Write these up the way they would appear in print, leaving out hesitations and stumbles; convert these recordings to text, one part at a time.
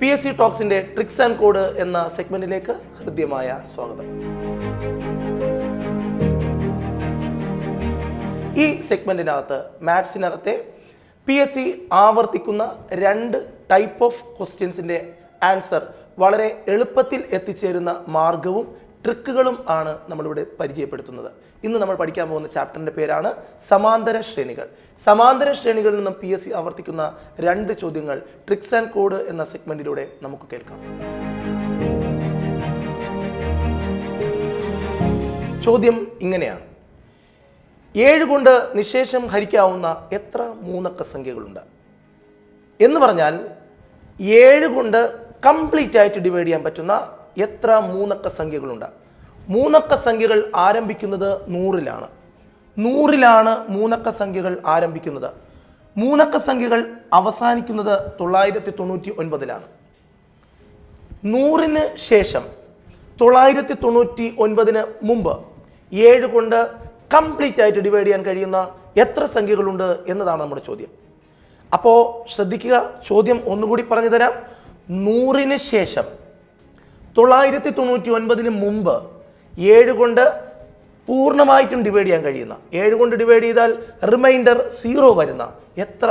PSCtalksന്റെ tricks and code എന്ന സെഗ്മെന്റിലേക്ക് ഹൃദ്യമായ സ്വാഗതം. ഈ സെഗ്മെന്റിനകത്ത് മാത്സിനകത്തെ PSC ആവർത്തിക്കുന്ന 2 ടൈപ്പ് ഓഫ് ക്വസ്റ്റ്യൻസിന്റെ ആൻസർ വളരെ എളുപ്പത്തിൽ എത്തിച്ചേരുന്ന മാർഗവും ട്രിക്കുകളും ആണ് നമ്മളിവിടെ പരിചയപ്പെടുത്തുന്നത്. ഇന്ന് നമ്മൾ പഠിക്കാൻ പോകുന്ന ചാപ്റ്ററിന്റെ പേരാണ് സമാന്തര ശ്രേണികൾ. സമാന്തര ശ്രേണികളിൽ നിന്നും PSC ആവർത്തിക്കുന്ന 2 ചോദ്യങ്ങൾ ട്രിക്സ് ആൻഡ് കോഡ് എന്ന സെഗ്മെന്റിലൂടെ നമുക്ക് കേൾക്കാം. ചോദ്യം ഇങ്ങനെയാണ്: 7 കൊണ്ട് നിശേഷം ഹരിക്കാവുന്ന എത്ര മൂന്നക്ക സംഖ്യകളുണ്ട് എന്ന് പറഞ്ഞാൽ 7 കൊണ്ട് കംപ്ലീറ്റ് ആയിട്ട് ഡിവൈഡ് ചെയ്യാൻ പറ്റുന്ന എത്ര മൂന്നക്ക സംഖ്യകളുണ്ട്. മൂന്നക്ക സംഖ്യകൾ ആരംഭിക്കുന്നത് 100-ലാണ്. 100-ലാണ് മൂന്നക്ക സംഖ്യകൾ ആരംഭിക്കുന്നത്. മൂന്നക്ക സംഖ്യകൾ അവസാനിക്കുന്നത് 999-ലാണ്. 100-ന് ശേഷം 999-ന് മുമ്പ് 7 കൊണ്ട് കംപ്ലീറ്റ് ആയിട്ട് ഡിവൈഡ് ചെയ്യാൻ കഴിയുന്ന എത്ര സംഖ്യകളുണ്ട് എന്നതാണ് നമ്മുടെ ചോദ്യം. അപ്പോൾ ശ്രദ്ധിക്കുക, ചോദ്യം ഒന്നുകൂടി പറഞ്ഞു തരാം. 100-ന് ശേഷം 999-ന് മുമ്പ് 7 കൊണ്ട് പൂർണ്ണമായിട്ടും ഡിവൈഡ് ചെയ്യാൻ കഴിയുന്ന, 7 കൊണ്ട് ഡിവൈഡ് ചെയ്താൽ റിമൈൻഡർ 0 വരുന്ന എത്ര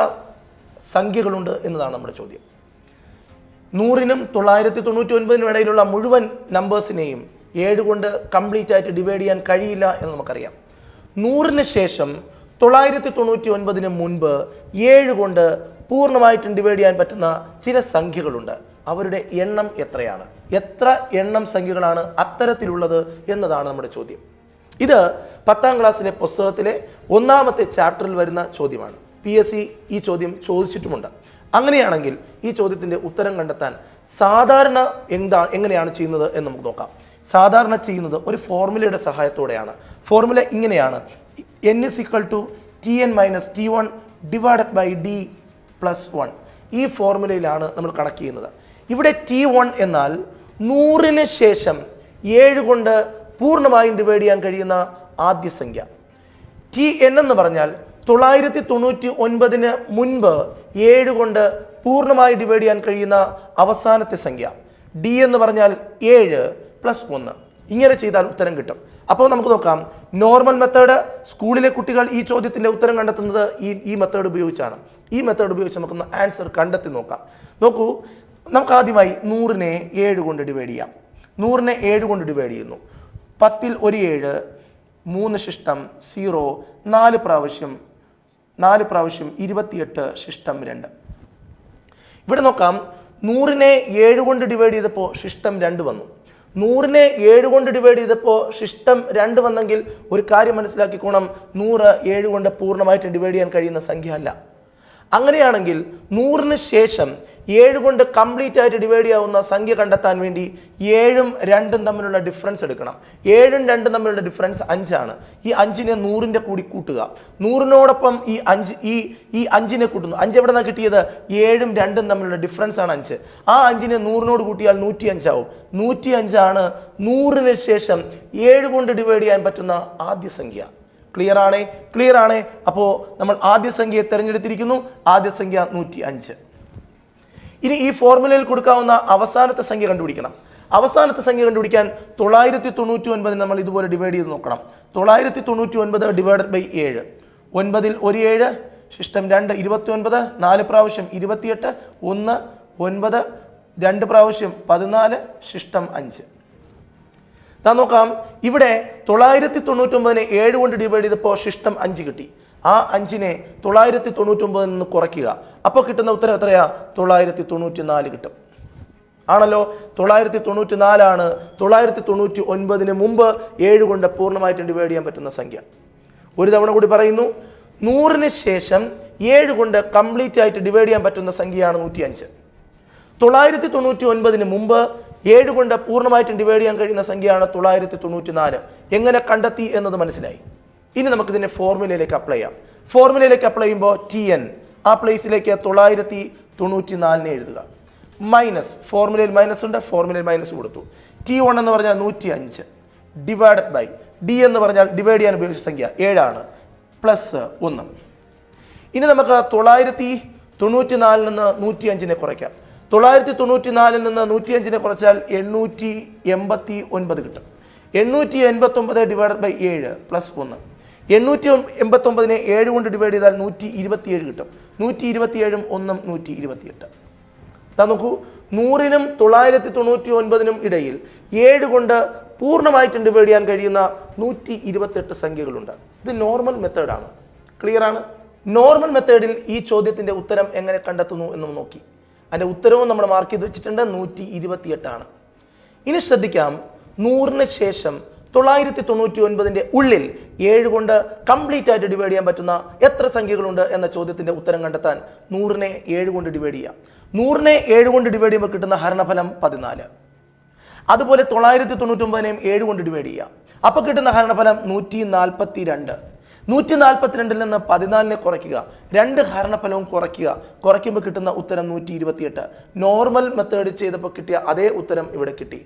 സംഖ്യകളുണ്ട് എന്നതാണ് നമ്മുടെ ചോദ്യം. 100-നും 999-നും ഇടയിലുള്ള മുഴുവൻ നമ്പേഴ്സിനെയും 7 കൊണ്ട് കംപ്ലീറ്റ് ആയിട്ട് ഡിവൈഡ് ചെയ്യാൻ കഴിയില്ല എന്ന് നമുക്കറിയാം. 100-ന് ശേഷം 999-ന് മുൻപ് 7 കൊണ്ട് പൂർണ്ണമായിട്ടും ഡിവൈഡ് ചെയ്യാൻ പറ്റുന്ന ചില സംഖ്യകളുണ്ട്. അവരുടെ എണ്ണം എത്രയാണ്? എത്ര എണ്ണം സംഖ്യകളാണ് അത്തരത്തിലുള്ളത് എന്നതാണ് നമ്മുടെ ചോദ്യം. ഇത് 10ാം ക്ലാസ്സിലെ പുസ്തകത്തിലെ 1ാമത്തെ ചാപ്റ്ററിൽ വരുന്ന ചോദ്യമാണ്. PSC ഈ ചോദ്യം ചോദിച്ചിട്ടുമുണ്ട്. അങ്ങനെയാണെങ്കിൽ ഈ ചോദ്യത്തിൻ്റെ ഉത്തരം കണ്ടെത്താൻ സാധാരണ എങ്ങനെയാണ് ചെയ്യുന്നത് എന്ന് നമുക്ക് നോക്കാം. സാധാരണ ചെയ്യുന്നത് ഒരു ഫോർമുലയുടെ സഹായത്തോടെയാണ്. ഫോർമുല ഇങ്ങനെയാണ്: n = Tn - T1 / D + 1. ഈ ഫോർമുലയിലാണ് നമ്മൾ കണക്ക് ചെയ്യുന്നത്. ഇവിടെ T1 എന്നാൽ 100-ന് ശേഷം 7 കൊണ്ട് പൂർണ്ണമായും ഡിവൈഡ് ചെയ്യാൻ കഴിയുന്ന ആദ്യ സംഖ്യ. Tn എന്ന് പറഞ്ഞാൽ 999-ന് മുൻപ് 7 കൊണ്ട് പൂർണ്ണമായി ഡിവൈഡ് ചെയ്യാൻ കഴിയുന്ന അവസാനത്തെ സംഖ്യ. D എന്ന് പറഞ്ഞാൽ 7 + 1. ഇങ്ങനെ ചെയ്താൽ ഉത്തരം കിട്ടും. അപ്പോൾ നമുക്ക് നോക്കാം. നോർമൽ മെത്തേഡ്, സ്കൂളിലെ കുട്ടികൾ ഈ ചോദ്യത്തിൻ്റെ ഉത്തരം കണ്ടെത്തുന്നത് ഈ മെത്തേഡ് ഉപയോഗിച്ചാണ്. ഈ മെത്തേഡ് ഉപയോഗിച്ച് നമുക്കൊന്ന് ആൻസർ കണ്ടെത്തി നോക്കാം. നോക്കൂ, നമുക്ക് ആദ്യമായി 100-നെ 7 കൊണ്ട് ഡിവൈഡ് ചെയ്യാം. 100-നെ 7 കൊണ്ട് ഡിവൈഡ് ചെയ്യുന്നു. 10-ൽ ഒരു 7, 3 ശിഷ്ടം 0, 4 പ്രാവശ്യം 28 ശിഷ്ടം 2. ഇവിടെ നോക്കാം, 100-നെ 7 കൊണ്ട് ഡിവൈഡ് ചെയ്തപ്പോൾ ശിഷ്ടം 2 വന്നു. 100-നെ 7 കൊണ്ട് ഡിവൈഡ് ചെയ്തപ്പോൾ ശിഷ്ടം 2 വന്നെങ്കിൽ ഒരു കാര്യം മനസ്സിലാക്കിക്കോണം: 100 7 കൊണ്ട് പൂർണ്ണമായിട്ട് ഡിവൈഡ് ചെയ്യാൻ കഴിയുന്ന സംഖ്യ അല്ല. അങ്ങനെയാണെങ്കിൽ 100-ന് ശേഷം 7 കൊണ്ട് കംപ്ലീറ്റ് ആയിട്ട് ഡിവൈഡ് ചെയ്യാവുന്ന സംഖ്യ കണ്ടെത്താൻ വേണ്ടി 7ഉം 2ഉം തമ്മിലുള്ള ഡിഫറൻസ് എടുക്കണം. 7ഉം 2ഉം തമ്മിലുള്ള ഡിഫറൻസ് 5 ആണ്. ഈ 5-നെ 100-ന്റെ കൂടി കൂട്ടുക. 100-നോടൊപ്പം ഈ 5-നെ കൂട്ടുന്നു. 5 എവിടെ നിന്നാണ് കിട്ടിയത്? 7ഉം 2ഉം തമ്മിലുള്ള ഡിഫറൻസ് ആണ് 5. ആ 5-നെ 100-നോട് കൂട്ടിയാൽ 105 ആവും. 105 ആണ് 100-ന് ശേഷം 7 കൊണ്ട് ഡിവൈഡ് ചെയ്യാൻ പറ്റുന്ന ആദ്യ സംഖ്യ. ക്ലിയർ ആണേ? അപ്പോൾ നമ്മൾ ആദ്യ സംഖ്യയെ തിരഞ്ഞെടുത്തിരിക്കുന്നു. ആദ്യ സംഖ്യ 105. ഇനി ഈ ഫോർമുലയിൽ കൊടുക്കാവുന്ന അവസാനത്തെ സംഖ്യ കണ്ടുപിടിക്കണം. അവസാനത്തെ സംഖ്യ കണ്ടുപിടിക്കാൻ 999 നമ്മൾ ഇതുപോലെ ഡിവൈഡ് ചെയ്ത് നോക്കണം. 999 / 7. 9-ൽ ഒരു 7, ശിഷ്ടം 2 29, 4 പ്രാവശ്യം 28, 1 9, 2 പ്രാവശ്യം 14, ശിഷ്ടം 5. നോക്കാം, ഇവിടെ 999-നെ 7 കൊണ്ട് ഡിവൈഡ് ചെയ്തപ്പോൾ ശിഷ്ടം 5 കിട്ടി. ആ 5-നെ 999-ൽ നിന്ന് കുറയ്ക്കുക. അപ്പോൾ കിട്ടുന്ന ഉത്തരം എത്രയാ? 994 കിട്ടും. ആണല്ലോ, 994 999-ന് മുമ്പ് 7 കൊണ്ട് പൂർണ്ണമായിട്ടും ഡിവൈഡ് ചെയ്യാൻ പറ്റുന്ന സംഖ്യ. ഒരു തവണ കൂടി പറയുന്നു: 100-ന് ശേഷം 7 കൊണ്ട് കംപ്ലീറ്റ് ആയിട്ട് ഡിവൈഡ് ചെയ്യാൻ പറ്റുന്ന സംഖ്യയാണ് 105. 999-ന് മുമ്പ് 7 കൊണ്ട് പൂർണ്ണമായിട്ടും ഡിവൈഡ് ചെയ്യാൻ കഴിയുന്ന സംഖ്യയാണ് 994. എങ്ങനെ കണ്ടെത്തി എന്നത് മനസ്സിലായി. ഇനി നമുക്കിതിനെ ഫോർമുലയിലേക്ക് അപ്ലൈ ചെയ്യാം. ഫോർമുലയിലേക്ക് അപ്ലൈ ചെയ്യുമ്പോൾ Tn ആ പ്ലേസിലേക്ക് 994-നെ എഴുതുക. മൈനസ്, ഫോർമുലയിൽ മൈനസ് ഉണ്ട്, ഫോർമുലയിൽ മൈനസ് കൊടുത്തു. T1 എന്ന് പറഞ്ഞാൽ 105 ഡിവൈഡഡ് ബൈ D എന്ന് പറഞ്ഞാൽ ഡിവൈഡ് ചെയ്യാൻ ഉപയോഗിച്ച സംഖ്യ 7 ആണ്, പ്ലസ് 1. ഇനി നമുക്ക് 94 നിന്ന് 105 കുറയ്ക്കാം. 994 നിന്ന് 105 കുറച്ചാൽ 889 കിട്ടും. 889 ഡിവൈഡഡ് ബൈ 7 പ്ലസ് 1. 889 7 കൊണ്ട് ഡിവൈഡ് ചെയ്താൽ 127 കിട്ടും. 127 1 128. നോക്കൂ, 100നും 999നും ഇടയിൽ 7 കൊണ്ട് പൂർണ്ണമായിട്ടും ഡിവൈഡ് ചെയ്യാൻ കഴിയുന്ന 128 സംഖ്യകളുണ്ട്. ഇത് നോർമൽ മെത്തേഡാണ്. ക്ലിയർ ആണ്? നോർമൽ മെത്തേഡിൽ ഈ ചോദ്യത്തിന്റെ ഉത്തരം എങ്ങനെ കണ്ടെത്തുന്നു എന്ന് നോക്കി. അതിന്റെ ഉത്തരവും നമ്മൾ മാർക്ക് ചെയ്ത് വെച്ചിട്ടുണ്ട്. 128 ആണ്. ഇനി ശ്രദ്ധിക്കാം, 100ന് ശേഷം 999ന്റെ ഉള്ളിൽ 7 കൊണ്ട് കംപ്ലീറ്റ് ആയിട്ട് ഡിവൈഡ് ചെയ്യാൻ പറ്റുന്ന എത്ര സംഖ്യകളുണ്ട് എന്ന ചോദ്യത്തിന്റെ ഉത്തരം കണ്ടെത്താൻ 100നെ 7 കൊണ്ട് ഡിവൈഡ് ചെയ്യാം. 100നെ 7 കൊണ്ട് ഡിവൈഡ് ചെയ്യുമ്പോൾ കിട്ടുന്ന ഹരണഫലം 14. അതുപോലെ 999നെയും 7 കൊണ്ട് ഡിവൈഡ് ചെയ്യാം. അപ്പോൾ കിട്ടുന്ന ഹരണഫലം 142. 142ൽ നിന്ന് 14നെ കുറയ്ക്കുക, 2 ഹരണഫലവും കുറയ്ക്കുമ്പോൾ കിട്ടുന്ന ഉത്തരം 128. നോർമൽ മെത്തേഡ് ചെയ്തപ്പോൾ കിട്ടിയ അതേ ഉത്തരം ഇവിടെ കിട്ടി.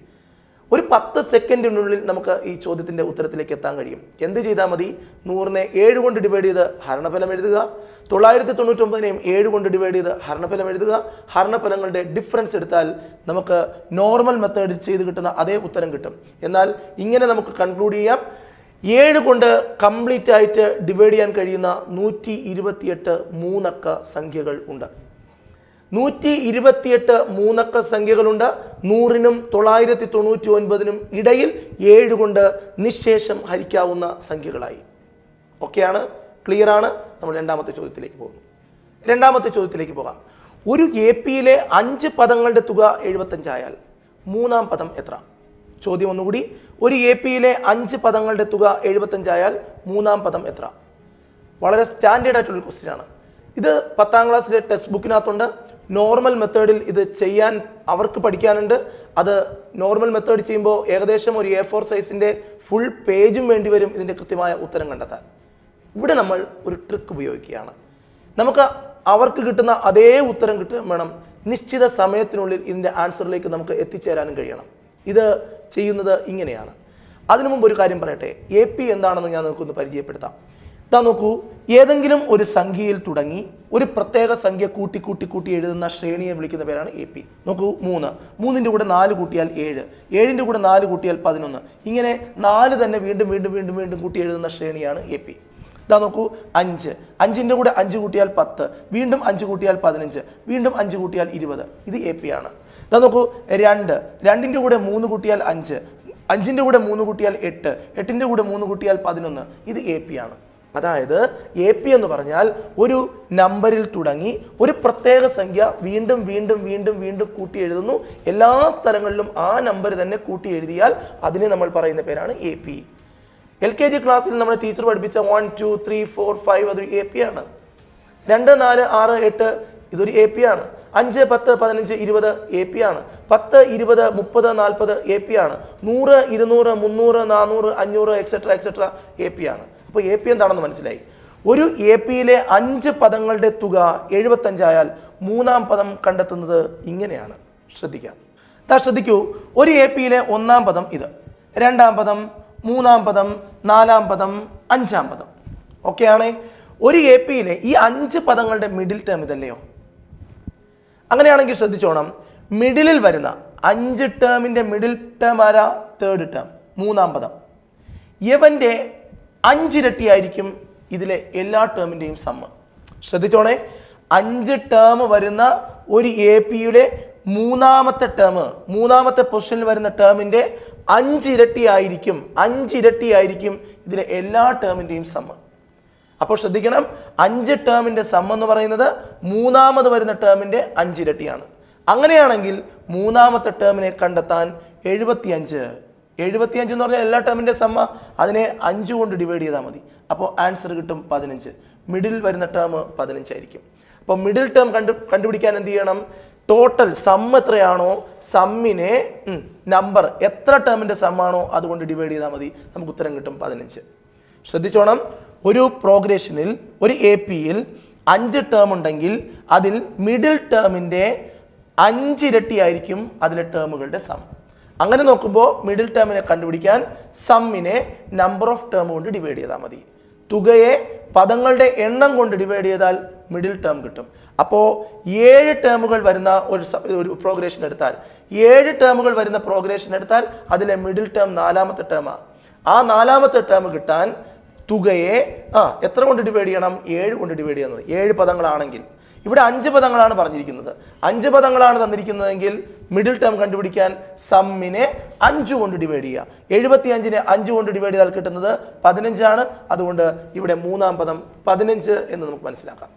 ഒരു 10 സെക്കൻഡിനുള്ളിൽ നമുക്ക് ഈ ചോദ്യത്തിന്റെ ഉത്തരത്തിലേക്ക് എത്താൻ കഴിയും. എന്ത് ചെയ്താൽ മതി? 100നെ 7 കൊണ്ട് ഡിവൈഡ് ചെയ്ത് ഹരണഫലം എഴുതുക, 999നെയും 7 കൊണ്ട് ഡിവൈഡ് ചെയ്ത് ഹരണഫലം എഴുതുക. ഹരണഫലങ്ങളുടെ ഡിഫറൻസ് എടുത്താൽ നമുക്ക് നോർമൽ മെത്തേഡിൽ ചെയ്ത് കിട്ടുന്ന അതേ ഉത്തരം കിട്ടും. എന്നാൽ ഇങ്ങനെ നമുക്ക് കൺക്ലൂഡ് ചെയ്യാം, 7 കൊണ്ട് കംപ്ലീറ്റ് ആയിട്ട് ഡിവൈഡ് ചെയ്യാൻ കഴിയുന്ന 128 മൂന്നക്ക സംഖ്യകൾ ഉണ്ട്. 128 മൂന്നക്ക സംഖ്യകളുണ്ട്. 100നും 999നും ഇടയിൽ 7 കൊണ്ട് നിശേഷം ഹരിക്കാവുന്ന സംഖ്യകളായി. ഓക്കെയാണ്? ക്ലിയർ ആണ്? നമ്മൾ രണ്ടാമത്തെ ചോദ്യത്തിലേക്ക് പോകുന്നു. രണ്ടാമത്തെ ചോദ്യത്തിലേക്ക് പോകാം. ഒരു AP-യിലെ 5 പദങ്ങളുടെ തുക 75 ആയാൽ മൂന്നാം പദം എത്ര? ചോദ്യം ഒന്നുകൂടി. ഒരു AP-യിലെ 5 പദങ്ങളുടെ തുക 75 ആയാൽ മൂന്നാം പദം എത്ര? വളരെ സ്റ്റാൻഡേർഡ് ആയിട്ടുള്ള ക്വസ്റ്റ്യൻ ആണ്. ഇത് 10ാം ക്ലാസ്സിലെ ടെക്സ്റ്റ് ബുക്കിനകത്തുണ്ട്. നോർമൽ മെത്തേഡിൽ ഇത് ചെയ്യാൻ അവർക്ക് പഠിക്കാനുണ്ട്. അത് നോർമൽ മെത്തേഡ് ചെയ്യുമ്പോൾ ഏകദേശം ഒരു A4 സൈസിന്റെ ഫുൾ പേജും വേണ്ടി വരും ഇതിന്റെ കൃത്യമായ ഉത്തരം കണ്ടെത്താൻ. ഇവിടെ നമ്മൾ ഒരു ട്രിക്ക് ഉപയോഗിക്കുകയാണ്. നമുക്ക് അവർക്ക് കിട്ടുന്ന അതേ ഉത്തരം വേണം. നിശ്ചിത സമയത്തിനുള്ളിൽ ഇതിന്റെ ആൻസറിലേക്ക് നമുക്ക് എത്തിച്ചേരാനും കഴിയണം. ഇത് ചെയ്യുന്നത് ഇങ്ങനെയാണ്. അതിനു മുമ്പ് ഒരു കാര്യം പറയട്ടെ. AP എന്താണെന്ന് ഞാൻ നിങ്ങൾക്കൊന്ന് പരിചയപ്പെടുത്താം. ഇതാ നോക്കൂ, ഏതെങ്കിലും ഒരു സംഖ്യയിൽ തുടങ്ങി ഒരു പ്രത്യേക സംഖ്യ കൂട്ടി എഴുതുന്ന ശ്രേണിയെ വിളിക്കുന്ന പേരാണ് AP. നോക്കൂ, 3. 3ന്റെ കൂടെ 4 കൂട്ടിയാൽ 7. 7ന്റെ കൂടെ 4 കൂട്ടിയാൽ 11. ഇങ്ങനെ 4 തന്നെ വീണ്ടും കൂട്ടി എഴുതുന്ന ശ്രേണിയാണ് AP. ഇതാ നോക്കൂ, 5. 5ന്റെ കൂടെ 5 കൂട്ടിയാൽ 10. വീണ്ടും 5 കൂട്ടിയാൽ 15. വീണ്ടും 5 കൂട്ടിയാൽ 20. ഇത് AP ആണ്. ഇതാ നോക്കൂ, 2. 2ന്റെ കൂടെ 3 കൂട്ടിയാൽ 5. 5ന്റെ കൂടെ 3 കൂട്ടിയാൽ 8. 8ന്റെ കൂടെ 3 കൂട്ടിയാൽ 11. ഇത് AP ആണ്. അതായത് AP എന്ന് പറഞ്ഞാൽ ഒരു നമ്പറിൽ തുടങ്ങി ഒരു പ്രത്യേക സംഖ്യ വീണ്ടും കൂട്ടി എഴുതുന്നു. എല്ലാ സ്ഥലങ്ങളിലും ആ നമ്പർ തന്നെ കൂട്ടി എഴുതിയാൽ അതിനെ നമ്മൾ പറയുന്ന പേരാണ് AP. LKG ക്ലാസ്സിൽ നമ്മുടെ ടീച്ചർ പഠിപ്പിച്ച 1 2 3 4 5 അതൊരു AP ആണ്. 2 4 6 8 ഇതൊരു AP ആണ്. 5 10 15 20 AP ആണ്. 10 20 30 40 AP ആണ്. 100 200 300 400 500 എക്സെട്ര AP ആണ്. അപ്പോൾ AP എന്താണെന്ന് മനസ്സിലായി. ഒരു AP-യിലെ 5 പദങ്ങളുടെ തുക 75 ആയാൽ മൂന്നാം പദം കണ്ടെത്തുന്നത് ഇങ്ങനെയാണ്. ശ്രദ്ധിക്കൂ. ഒരു AP-യിലെ 1-ാം പദം ഇത്, 2-ാം പദം, 3-ാം പദം, 4-ാം പദം, 5-ാം പദം. ഓക്കെ ആണ്. ഒരു AP-യിലെ ഈ 5 പദങ്ങളുടെ മിഡിൽ ടേം ഇതല്ലയോ? അങ്ങനെയാണെങ്കിൽ ശ്രദ്ധിച്ചോണം, മിഡിലിൽ വരുന്ന 5 ടേമിന്റെ മിഡിൽ ടേം ആരാ? 3rd ടേം, 3-ാം പദം. ഇവന്റെ 5 ഇരട്ടിയായിരിക്കും ഇതിലെ എല്ലാ ടേമിന്റെയും സമ്മ്. ശ്രദ്ധിച്ചോണേ, 5 ടേം വരുന്ന ഒരു AP-യുടെ 3-ാമത്തെ ടേം, 3-ാമത്തെ പൊസിഷനിൽ വരുന്ന ടേമിന്റെ 5 ഇരട്ടിയായിരിക്കും ഇതിലെ എല്ലാ ടേമിന്റെയും സമ്മ്. അപ്പോൾ ശ്രദ്ധിക്കണം, 5 ടേമിന്റെ സം എന്ന് പറയുന്നത് 3-ാമത് വരുന്ന ടേമിന്റെ 5 ഇരട്ടിയാണ്. അങ്ങനെയാണെങ്കിൽ 3-ാമത്തെ ടേമിനെ കണ്ടെത്താൻ 75 എന്ന് പറഞ്ഞാൽ എല്ലാ ടേമിന്റെ സമ്മ, അതിനെ 5 കൊണ്ട് ഡിവൈഡ് ചെയ്താൽ മതി. അപ്പോൾ ആൻസർ കിട്ടും 15. മിഡിൽ വരുന്ന ടേം 15 ആയിരിക്കും. അപ്പോൾ മിഡിൽ ടേം കണ്ടുപിടിക്കാൻ എന്ത് ചെയ്യണം? ടോട്ടൽ സം എത്രയാണോ, സമ്മിനെ നമ്പർ എത്ര ടേമിന്റെ സമ്മാണോ അതുകൊണ്ട് ഡിവൈഡ് ചെയ്താൽ മതി. നമുക്ക് ഉത്തരം കിട്ടും 15. ശ്രദ്ധിച്ചോണം, ഒരു പ്രോഗ്രഷനിൽ ഒരു AP-യിൽ 5 ടേം ഉണ്ടെങ്കിൽ അതിൽ മിഡിൽ ടേമിന്റെ 5 ഇരട്ടിയായിരിക്കും അതിലെ ടേമുകളുടെ സം. അങ്ങനെ നോക്കുമ്പോൾ മിഡിൽ ടേമിനെ കണ്ടുപിടിക്കാൻ സമ്മിനെ നമ്പർ ഓഫ് ടേം കൊണ്ട് ഡിവൈഡ് ചെയ്താൽ മതി. തുകയെ പദങ്ങളുടെ എണ്ണം കൊണ്ട് ഡിവൈഡ് ചെയ്താൽ മിഡിൽ ടേം കിട്ടും. അപ്പോൾ 7 ടേമുകൾ വരുന്ന ഒരു പ്രോഗ്രഷൻ എടുത്താൽ 7 ടേമുകൾ വരുന്ന പ്രോഗ്രഷൻ എടുത്താൽ അതിലെ മിഡിൽ ടേം 4ാമത്തെ ടേമാണ്. ആ 4ാമത്തെ ടേം കിട്ടാൻ തുകയെ എത്ര കൊണ്ട് ഡിവൈഡ് ചെയ്യണം? 7 കൊണ്ട് ഡിവൈഡ് ചെയ്യുന്നത്. 7 പദങ്ങളാണെങ്കിൽ ഇവിടെ 5 പദങ്ങളാണ് പറഞ്ഞിരിക്കുന്നത്. 5 പദങ്ങളാണ് തന്നിരിക്കുന്നതെങ്കിൽ മിഡിൽ ടേം കണ്ടുപിടിക്കാൻ സമ്മിനെ 5 കൊണ്ട് ഡിവൈഡ് ചെയ്യുക. 75നെ 5 കൊണ്ട് ഡിവൈഡ് ചെയ്താൽ കിട്ടുന്നത് 15 ആണ്. അതുകൊണ്ട് ഇവിടെ 3ാം പദം 15 എന്ന് നമുക്ക് മനസ്സിലാക്കാം.